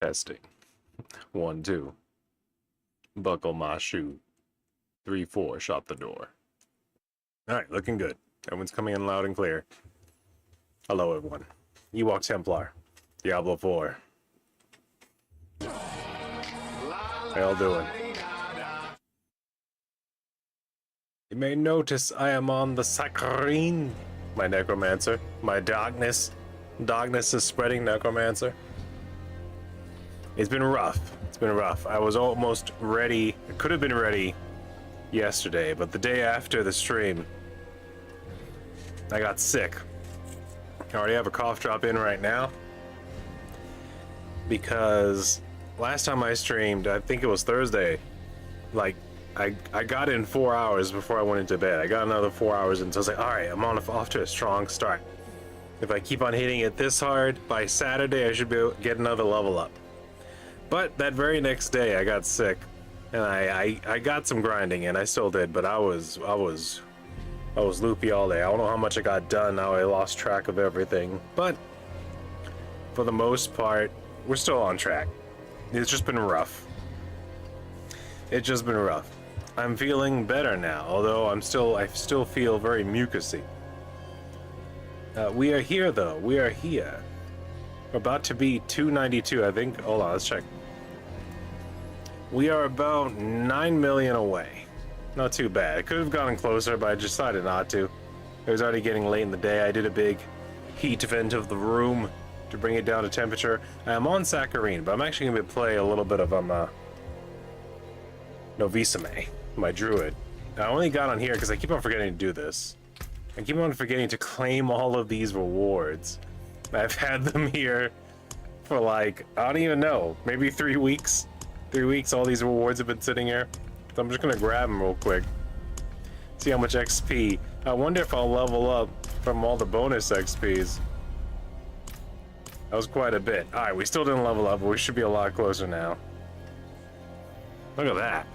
Testing. 1, 2. Buckle my shoe. 3, 4. Shut the door. Alright, looking good. Everyone's coming in loud and clear. Hello, everyone. Ewok Templar. Diablo 4. How y'all doing? You may notice I am on the Saccharine, my necromancer. My darkness. Darkness is spreading, necromancer. It's been rough. It's been rough. I was almost ready. I could have been ready yesterday, but the day after the stream, I got sick. I already have a cough drop in right now because last time I streamed, I think it was Thursday, like I got in 4 hours before I went into bed. I got another 4 hours in, so I was like, all right, I'm off to a strong start. If I keep on hitting it this hard, by Saturday I should be able to get another level up. But that very next day I got sick, and I got some grinding in. I still did, but I was loopy all day. I don't know how much I got done. Now I lost track of everything, but for the most part, we're still on track. It's just been rough. It's just been rough. I'm feeling better now, although I still feel very mucusy. We are here though. We are here. We're about to be 292, I think. Hold on, let's check. We are about 9 million away. Not too bad. It could have gotten closer, but I decided not to. It was already getting late in the day. I did a big heat vent of the room to bring it down to temperature. I'm on Saccharine, but I'm actually going to play a little bit of Novisame, my druid. I only got on here because I keep on forgetting to do this. I keep on forgetting to claim all of these rewards. I've had them here for like, I don't even know, maybe 3 weeks. 3 weeks, all these rewards have been sitting here. So I'm just gonna grab them real quick. See how much XP. I wonder if I'll level up from all the bonus XPs. That was quite a bit. Alright, we still didn't level up, but we should be a lot closer now. Look at that.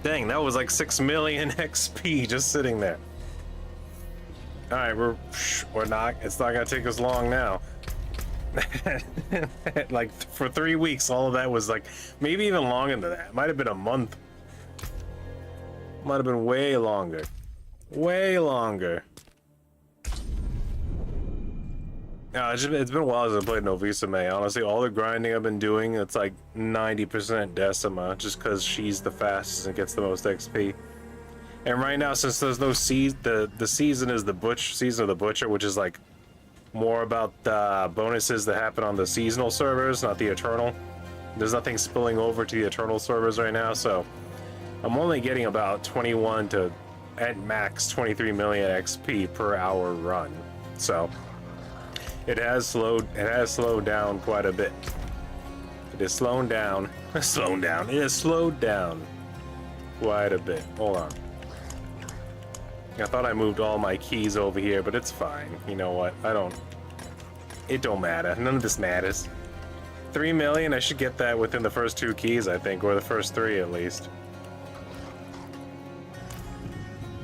Dang, that was like 6 million XP just sitting there. Alright, we're not, it's not gonna take us long now. Like for 3 weeks, all of that was like, maybe even longer than that. Might have been a month. Might have been way longer. Way longer. No, it's been a while since I played Novisame. Honestly, all the grinding I've been doing, it's like 90% Decima, just because she's the fastest and gets the most XP. And right now, since there's no the season is the season of the Butcher, which is like more about the bonuses that happen on the seasonal servers, not the Eternal. There's nothing spilling over to the Eternal servers right now, so I'm only getting about 21 to at max 23 million XP per hour run. So it has slowed down quite a bit. It is slowing down. It is slowed down quite a bit. Hold on. I thought I moved all my keys over here, but it's fine. You know what? It don't matter. None of this matters. 3 million, I should get that within the first 2 keys, I think, or the first 3 at least.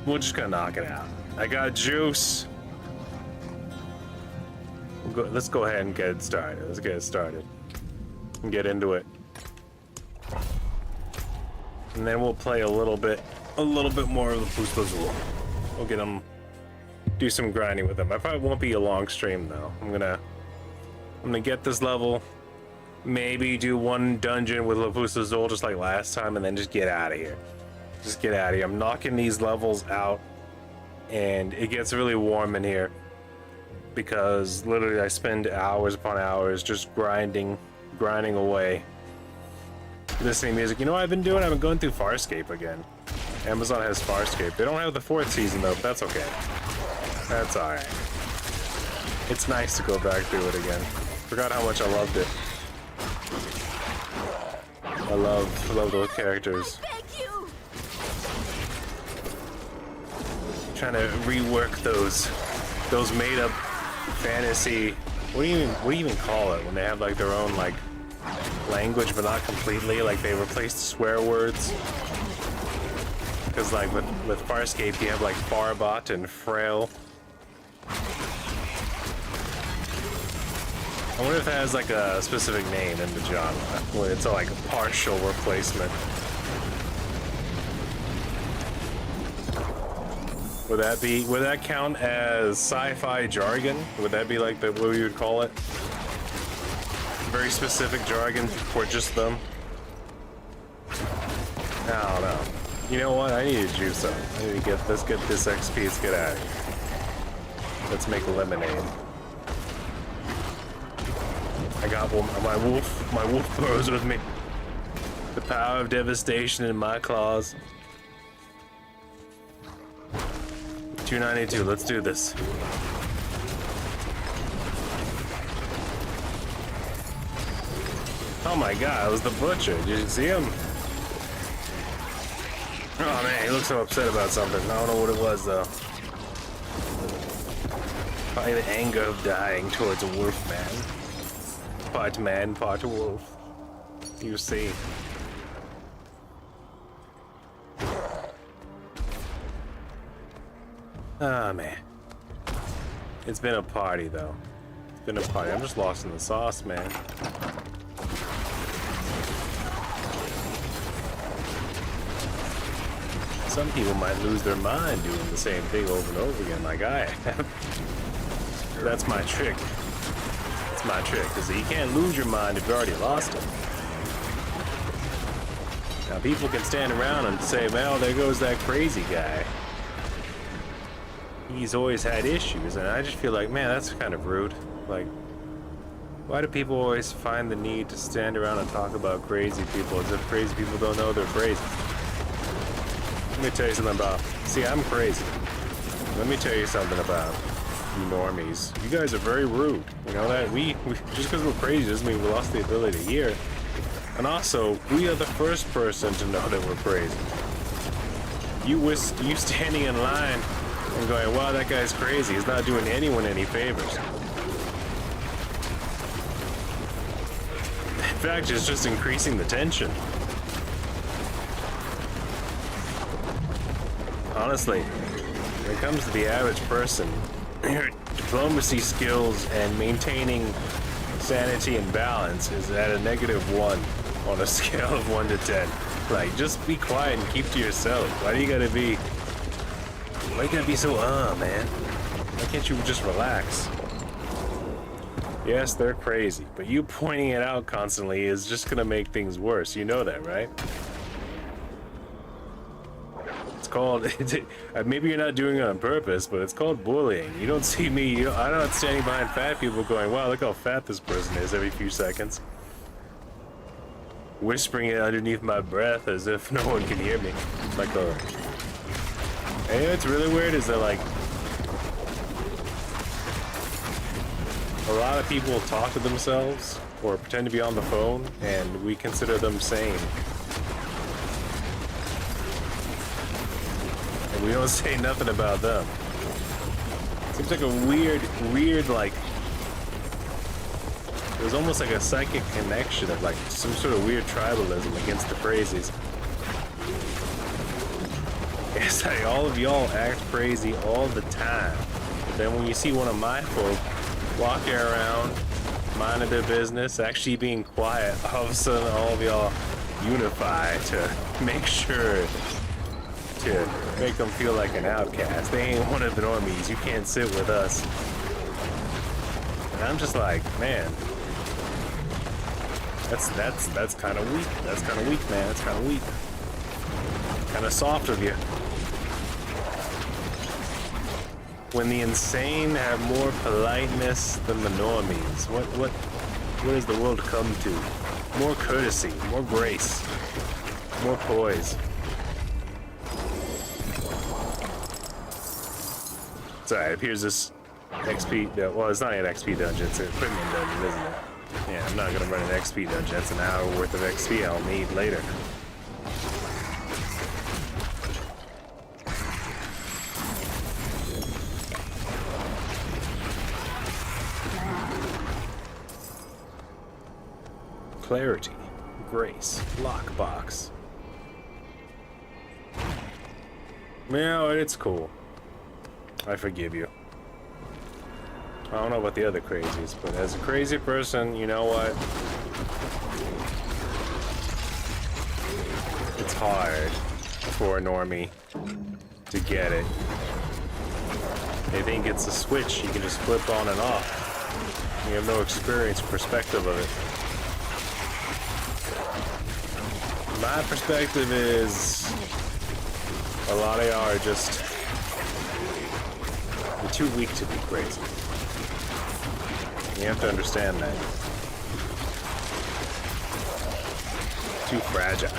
We're just gonna knock it out. I got juice. Let's go ahead and get it started. Let's get it started. And get into it. And then we'll play a little bit more of the Pusto Azul. We'll get them, do some grinding with them. I probably won't be a long stream though. I'm gonna get this level, maybe do 1 dungeon with Lapusta Azul just like last time, and then just get out of here. Just get out of here. I'm knocking these levels out, and it gets really warm in here because literally I spend hours upon hours just grinding away, listening to music. You know what I've been doing? I've been going through Farscape again. Amazon has Farscape. They don't have the 4th season though, but that's okay. That's alright. It's nice to go back through it again. Forgot how much I loved it. I love those characters. Trying to rework those made up fantasy. What do you even call it when they have like their own like language but not completely? Like they replaced swear words. Because like with Farscape you have like Farbot and Frail. I wonder if it has like a specific name in the genre, where it's like a partial replacement. Would that count as sci-fi jargon? Would that be like what we would call it? Very specific jargon for just them? I don't know. You know what? I need to juice up. Let's get this XP, let's get out of here. Let's make lemonade. I got my wolf bros with me. The power of devastation in my claws. 292, let's do this. Oh my god, it was the butcher. Did you see him? Oh man, he looks so upset about something. I don't know what it was though. Probably the anger of dying towards a wolf man. Part wolf. You see. Ah, man. It's been a party, though. It's been a party. I'm just lost in the sauce, man. Some people might lose their mind doing the same thing over and over again, like I have. That's my trick. That's my trick, because you can't lose your mind if you already lost it. Now, people can stand around and say, well, there goes that crazy guy. He's always had issues, and I just feel like, man, that's kind of rude. Like, why do people always find the need to stand around and talk about crazy people as if crazy people don't know they're crazy? Let me tell you something about, see, I'm crazy. Let me tell you something about you normies. You guys are very rude. You know that? We just because we're crazy doesn't mean we lost the ability to hear. And also, we are the first person to know that we're crazy. You standing in line and going, wow, that guy's crazy. He's not doing anyone any favors. In fact, it's just increasing the tension. Honestly, when it comes to the average person, your diplomacy skills and maintaining sanity and balance is at a -1 on a scale of 1 to 10. Like, just be quiet and keep to yourself. Why do you gotta be so, man? Why can't you just relax? Yes, they're crazy, but you pointing it out constantly is just gonna make things worse. You know that, right? It's called, maybe you're not doing it on purpose, but it's called bullying. You don't see me, I'm not standing behind fat people going, wow, look how fat this person is every few seconds. Whispering it underneath my breath as if no one can hear me. Like a... And you know what's really weird is that, like, a lot of people talk to themselves or pretend to be on the phone, and we consider them sane. And we don't say nothing about them. Seems like a weird, like, it was almost like a psychic connection of, like, some sort of weird tribalism against the crazies. It's like all of y'all act crazy all the time. But then when you see one of my folk walking around, minding their business, actually being quiet, all of a sudden all of y'all unify to make sure to make them feel like an outcast. They ain't one of the normies. You can't sit with us. And I'm just like, man, that's kind of weak. That's kind of weak, man. That's kind of weak. Kind of soft of you. When the insane have more politeness than the normies, what does the world come to? More courtesy, more grace, more poise. Sorry, here's this XP. Well, it's not an XP dungeon; it's an equipment dungeon, isn't it? Yeah, I'm not gonna run an XP dungeon. That's an hour worth of XP I'll need later. Clarity, grace, lockbox. Yeah, it's cool. I forgive you. I don't know about the other crazies, but as a crazy person, you know what? It's hard for a normie to get it. They think it's a switch you can just flip on and off. You have no experience or perspective of it. My perspective is a lot of y'all are just you're too weak to be crazy. You have to understand that. Too fragile.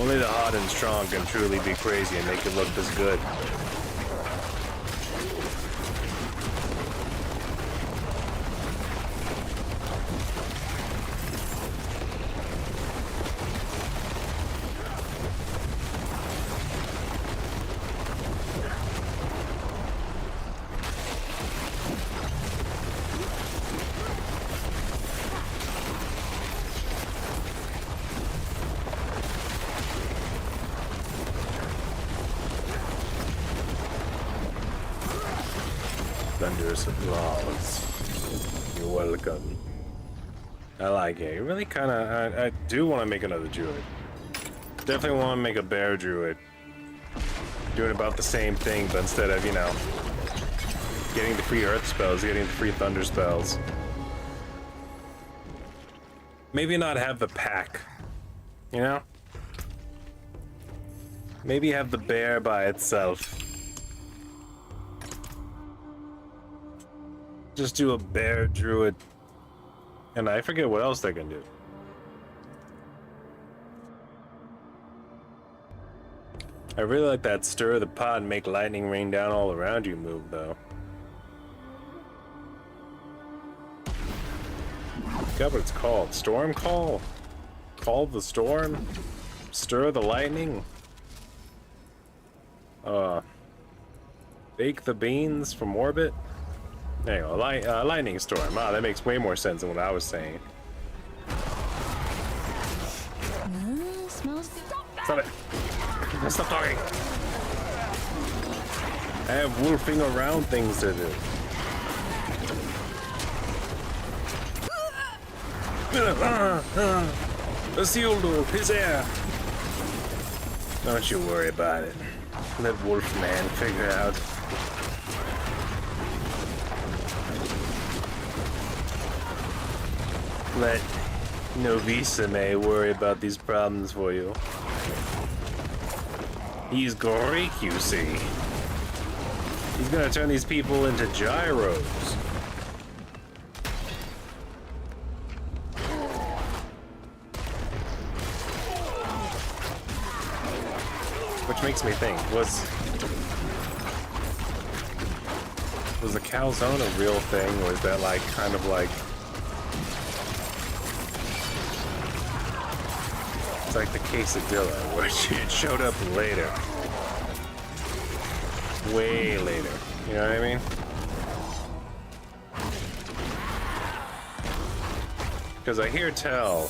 Only the hot and strong can truly be crazy and make it look this good. Thunderous applause. You're welcome. I like it. You really kind of. I do want to make another druid. Definitely want to make a bear druid. Doing about the same thing, but instead of, you know, getting the free earth spells, getting the free thunder spells. Maybe not have the pack. You know? Maybe have the bear by itself. Just do a bear druid. And I forget what else they can do. I really like that stir the pot and make lightning rain down all around you move, though. I forgot what it's called. Storm call? Call the storm? Stir the lightning? Bake the beans from orbit? There you go, lightning storm. Wow, that makes way more sense than what I was saying. Smells. Stop it. Stop talking. I have wolfing around things to do. Isildur, his air. Don't you worry about it. Let Wolfman figure it out. Let Novisame worry about these problems for you. He's Greek, you see. He's gonna turn these people into gyros. Which makes me think, was the calzone a real thing, or is that like kind of like it's like the quesadilla, which it showed up later, way later. You know what I mean? Because I hear tell.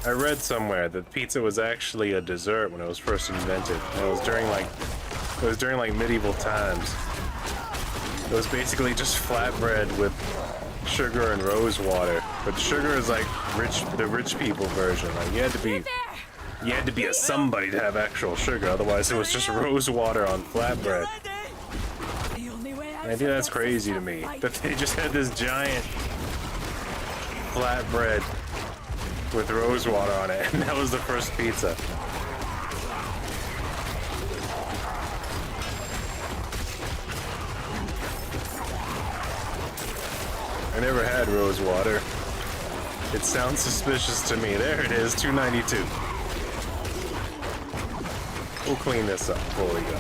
I read somewhere that pizza was actually a dessert when it was first invented. And it was during like medieval times. It was basically just flatbread with sugar and rose water. But sugar is like the rich people version. Like you had to be a somebody to have actual sugar. Otherwise, it was just rose water on flatbread. And I think that's crazy to me that they just had this giant flatbread with rose water on it, and that was the first pizza. I never had rose water. It sounds suspicious to me. There it is, $2.92. We'll clean this up before we go.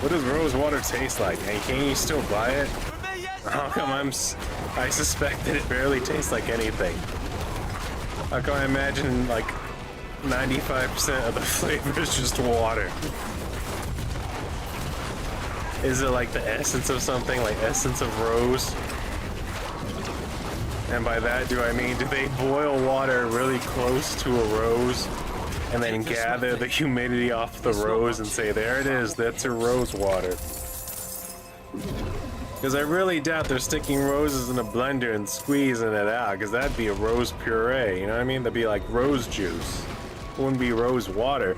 What does rose water taste like? Hey, can you still buy it? How come I suspect that it barely tastes like anything? How come I imagine like 95% of the flavor is just water? Is it like the essence of something, like essence of rose? And by that, do I mean, do they boil water really close to a rose and then gather the humidity off the rose and say, there it is, that's your rose water. Because I really doubt they're sticking roses in a blender and squeezing it out, because that'd be a rose puree, you know what I mean? That'd be like rose juice. It wouldn't be rose water.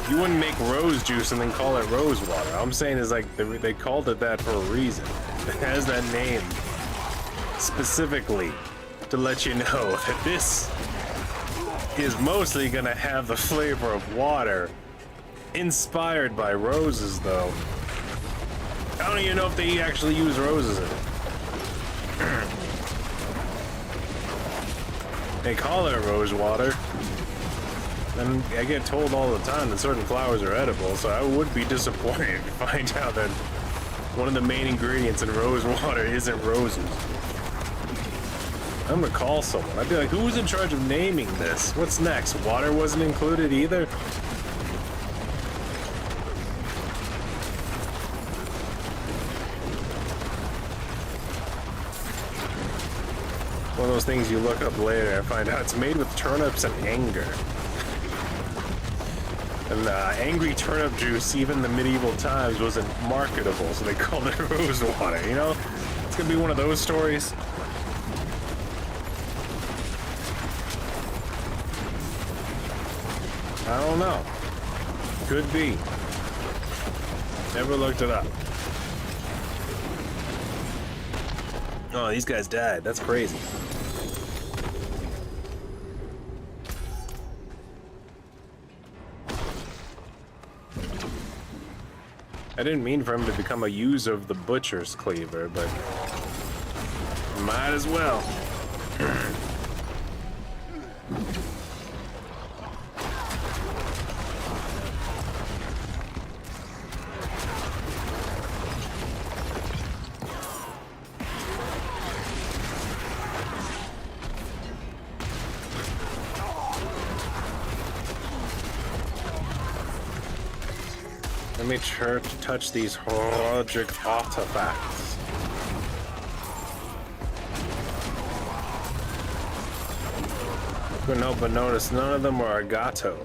You wouldn't make rose juice and then call it rose water. All I'm saying is, like, they called it that for a reason. It has that name specifically to let you know that this is mostly gonna have the flavor of water, inspired by roses, though. I don't even know if they actually use roses in it. They call it rose water. And I get told all the time that certain flowers are edible, so I would be disappointed to find out that one of the main ingredients in rose water isn't roses. I'm gonna call someone. I'd be like, who's in charge of naming this? What's next? Water wasn't included either? One of those things you look up later and find out it's made with turnips and anger. And angry turnip juice, even in the medieval times, wasn't marketable, so they called it rose water, you know? It's gonna be one of those stories. I don't know. Could be. Never looked it up. Oh, these guys died. That's crazy. I didn't mean for him to become a user of the butcher's cleaver, but might as well. Let me touch these horologic artifacts. Couldn't help but notice none of them are Agato.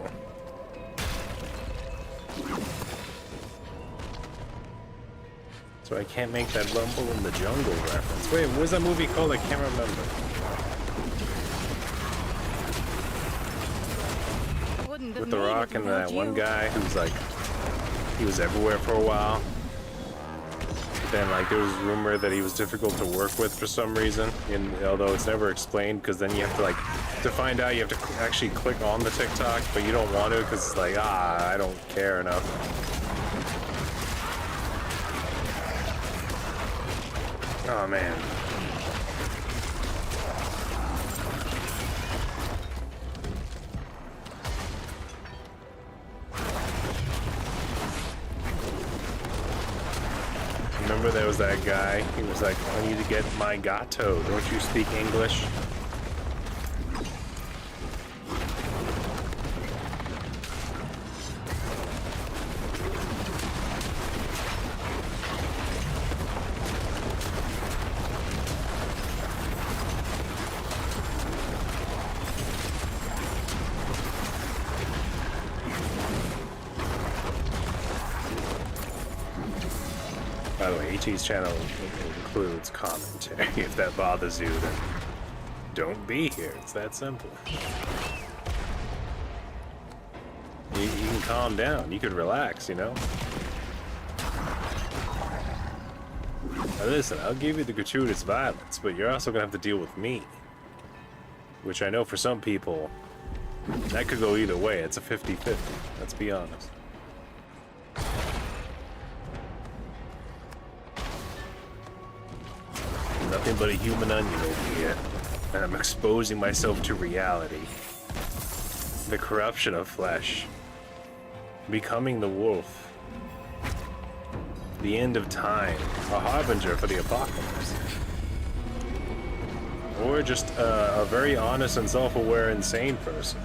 So I can't make that Rumble in the Jungle reference. Wait, what was that movie called? I can't remember. With The Rock and that one guy who's like, he was everywhere for a while. But then, like, there was rumor that he was difficult to work with for some reason. And although it's never explained, because then you have to, like, to find out, you have to actually click on the TikTok, but you don't want to because it's like, I don't care enough. Oh man. Remember there was that guy, he was like, I need to get my gato, don't you speak English? By the way, ET's channel includes commentary. If that bothers you, then don't be here. It's that simple. You can calm down. You could relax, you know? Now listen, I'll give you the gratuitous violence, but you're also gonna have to deal with me. Which I know for some people, that could go either way. It's a 50-50. Let's be honest. Nothing but a human onion over here, and I'm exposing myself to reality. The corruption of flesh. Becoming the wolf. The end of time. A harbinger for the apocalypse. Or just a very honest and self-aware insane person.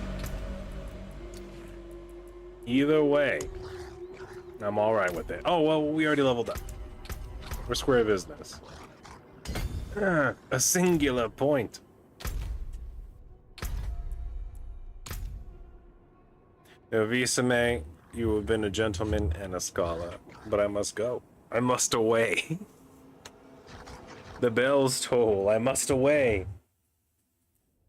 Either way, I'm alright with it. Oh, well, we already leveled up. We're square business. A singular point. Visame, you have been a gentleman and a scholar, but I must go. I must away. The bells toll. I must away.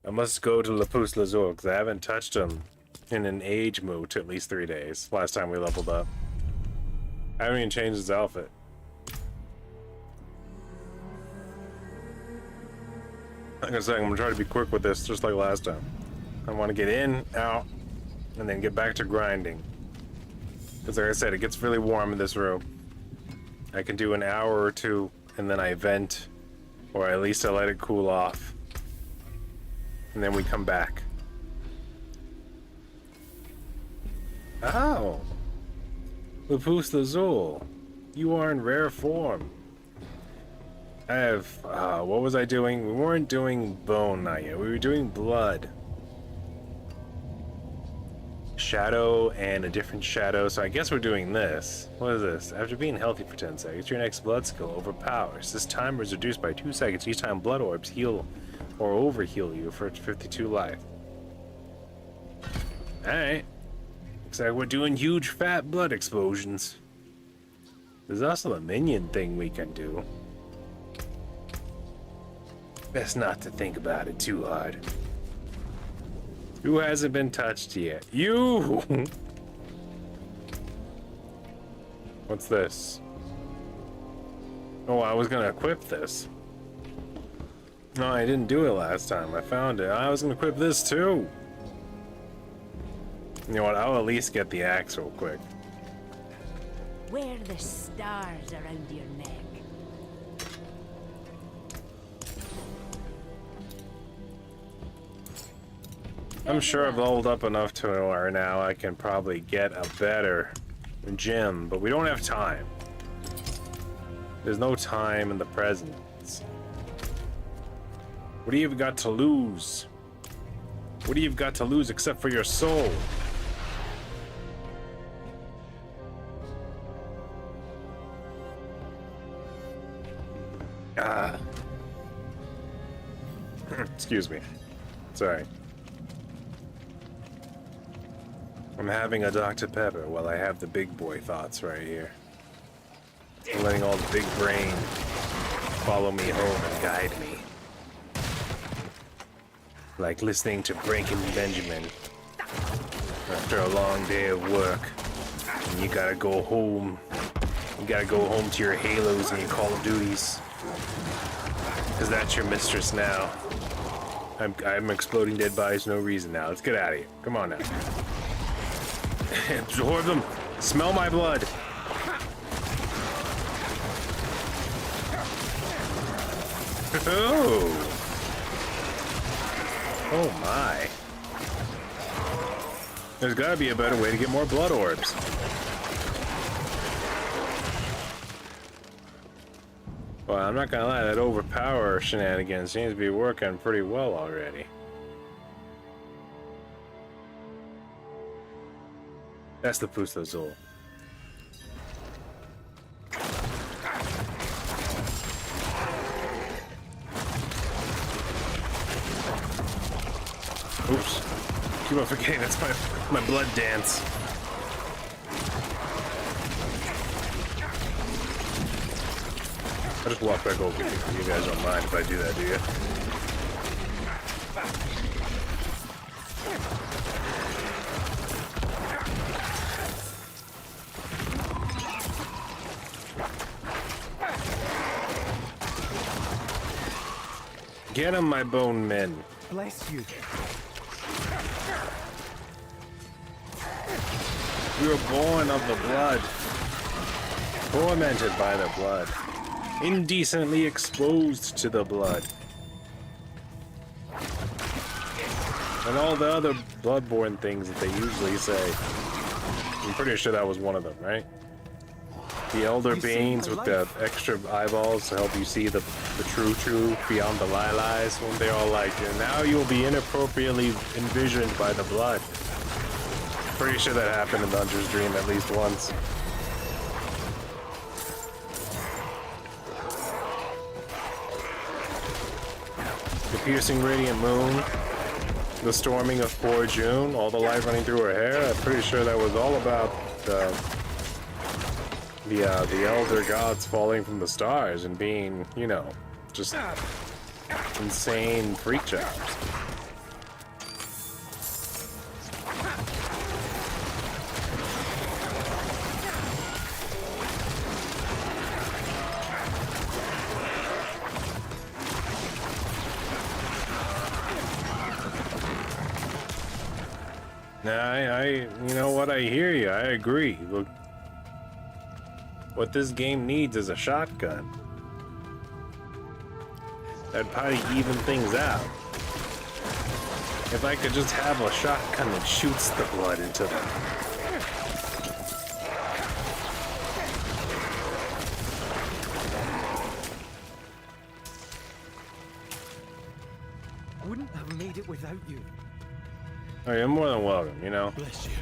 I must go to Lapus Lazuli because I haven't touched him in an age moot at least 3 days. Last time we leveled up. I haven't even changed his outfit. Like I said, I'm gonna try to be quick with this, just like last time. I want to get in, out, and then get back to grinding. Because like I said, it gets really warm in this room. I can do an hour or two, and then I vent, or at least I let it cool off. And then we come back. Oh! Lapus Lazuli, you are in rare form. I have, what was I doing? We weren't doing bone, not yet. We were doing blood. Shadow and a different shadow, so I guess we're doing this. What is this? After being healthy for 10 seconds, your next blood skill overpowers. This timer is reduced by 2 seconds each time blood orbs heal or overheal you for 52 life. Alright. Looks like we're doing huge fat blood explosions. There's also a minion thing we can do. Best not to think about it too hard. Who hasn't been touched yet? You! What's this? Oh, I was gonna equip this. No, I didn't do it last time. I found it. I was gonna equip this too. You know what? I'll at least get the axe real quick. Wear the stars around your neck. I'm sure I've leveled up enough to where now I can probably get a better gem, but we don't have time. There's no time in the present. What do you got to lose? What do you got to lose except for your soul? Ah. Excuse me. Sorry. I'm having a Dr. Pepper while I have the big boy thoughts right here. I'm letting all the big brain follow me home and guide me. Like listening to Breaking Benjamin after a long day of work. And you gotta go home. You gotta go home to your Halos and your Call of Duties. Cause that's your mistress now. I'm exploding dead bodies for no reason now. Let's get out of here. Come on now. Absorb them. Smell my blood. Oh. Oh my. There's gotta be a better way to get more blood orbs. Well, I'm not gonna lie, that overpower shenanigans seems to be working pretty well already. That's the Lapus Lazuli. Oops. Keep on forgetting that's my blood dance. I'll just walk back over here. You guys don't mind if I do that, do you? Get him, my bone men. Bless you. We were born of the blood. Tormented by the blood. Indecently exposed to the blood. And all the other bloodborne things that they usually say. I'm pretty sure that was one of them, right? The elder beings with the extra eyeballs to help you see the true beyond the lies. When they're all like, and now you'll be inappropriately envisioned by the blood. Pretty sure that happened in the Hunter's Dream at least once. The piercing radiant moon. the storming of poor June, all the light running through her hair. I'm pretty sure that was all about the elder gods falling from the stars and being, you know, just insane freak jobs. You know what? I hear you. I agree. Look, what this game needs is a shotgun. That'd probably even things out. If I could just have a shotgun that shoots the blood into them. Wouldn't have made it without you. Oh, you're more than welcome, you know. Bless you.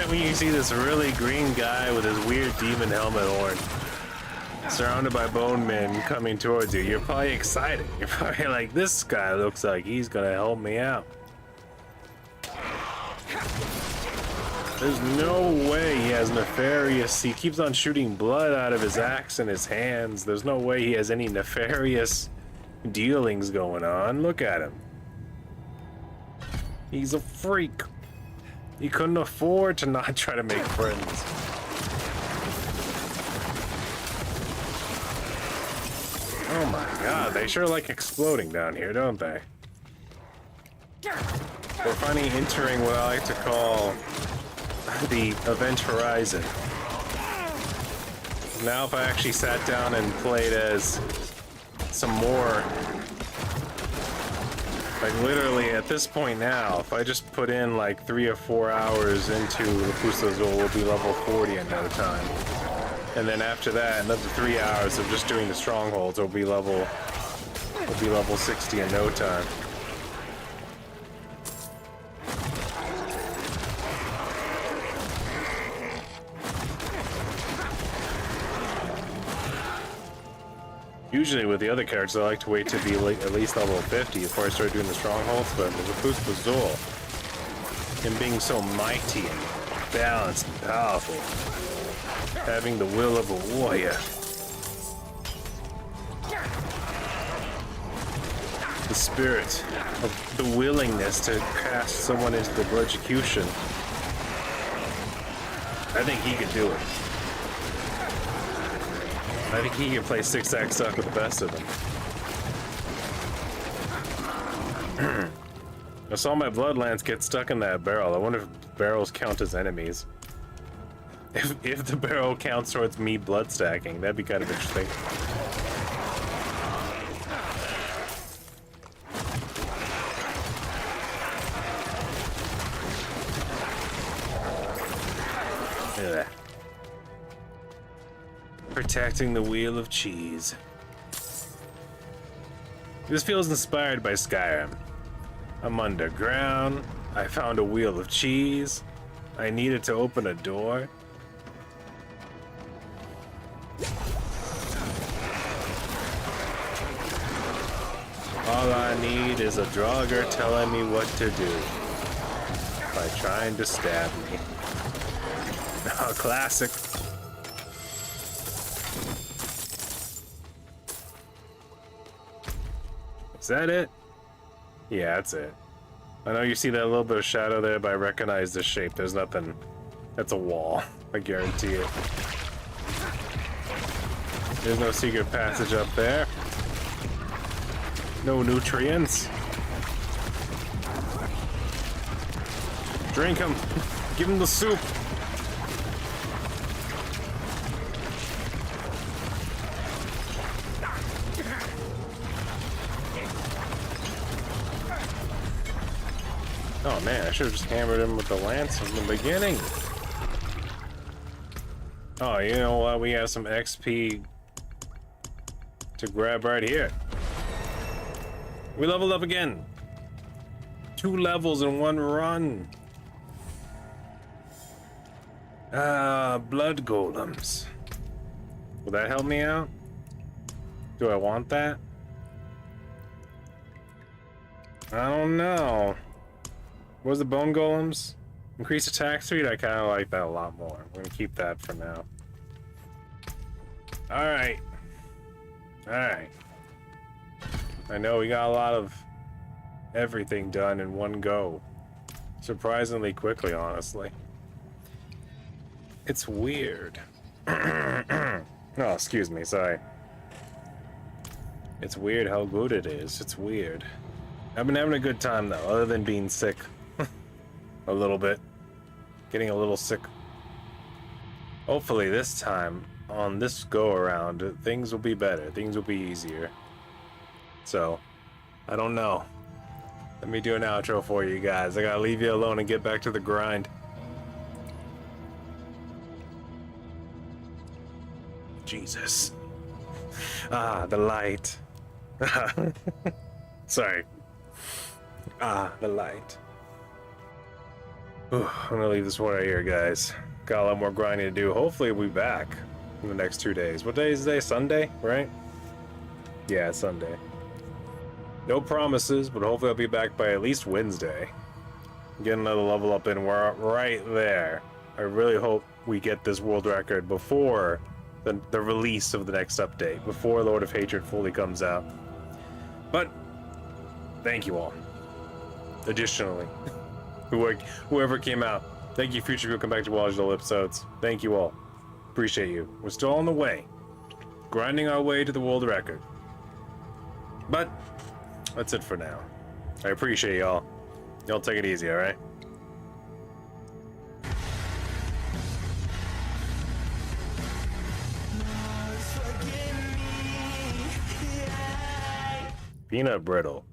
When you see this really green guy with his weird demon helmet on, surrounded by bone men coming towards you, you're probably excited. You're probably like, this guy looks like he's gonna help me out. There's no way he has nefarious. He keeps on shooting blood out of his axe and his hands. There's no way he has any nefarious dealings going on. Look at him. He's a freak. He couldn't afford to not try to make friends. Oh my god, they sure like exploding down here, don't they? We're finally entering what I like to call the event horizon. Now if I actually sat down and played as some more, like literally at this point now, if I just put in like 3 or 4 hours into Lapusta Azul, we'll be level 40 in no time. And then after that, another 3 hours of just doing the strongholds, we'll be level 60 in no time. Usually with the other characters, I like to wait to be at least level 50 before I start doing the strongholds, but with Lapusta Azul, him being so mighty and balanced and powerful, having the will of a warrior, the spirit of the willingness to cast someone into the execution, I think he could do it. I think he can play 6-axe stuck with the best of them. I saw my Bloodlance get stuck in that barrel. I wonder if barrels count as enemies. If the barrel counts towards me blood stacking, that'd be kind of interesting. Ugh. Protecting the Wheel of Cheese. This feels inspired by Skyrim. I'm underground. I found a wheel of cheese. I needed to open a door. All I need is a Draugr telling me what to do by trying to stab me. Oh, classic. Is that it? Yeah, that's it. I know you see that little bit of shadow there, but I recognize this shape. There's nothing. That's a wall. I guarantee it. There's no secret passage up there. No nutrients. Drink him. Give him the soup. Oh man, I should have just hammered him with the lance from the beginning. Oh, you know what? We have some XP to grab right here. We leveled up again. 2 levels in 1 run. Blood golems. Will that help me out? Do I want that? I don't know. What was the bone golems? Increase attack speed? I kind of like that a lot more. I'm gonna keep that for now. Alright. Alright. I know we got a lot of everything done in one go. Surprisingly quickly, honestly. It's weird. Oh, excuse me, sorry. It's weird how good it is. It's weird. I've been having a good time though, other than being sick. A little bit. Getting a little sick. Hopefully this time, on this go around, things will be better. Things will be easier. So, I don't know. Let me do an outro for you guys. I gotta leave you alone and get back to the grind. Jesus. Ah, the light. Sorry. Ah, the light. Whew, I'm gonna leave this one right here, guys. Got a lot more grinding to do. Hopefully we'll be back in the next 2 days. What day is today? Sunday, right? Yeah, Sunday. No promises, but hopefully I'll be back by at least Wednesday. Get another level up and we're right there. I really hope we get this world record before the release of the next update, before Lord of Hatred fully comes out. But, thank you all. Additionally, whoever came out, thank you, future people, come back to watch the episodes. Thank you all. Appreciate you. We're still on the way. Grinding our way to the world record. But, that's it for now. I appreciate y'all. Y'all take it easy, alright? Peanut brittle.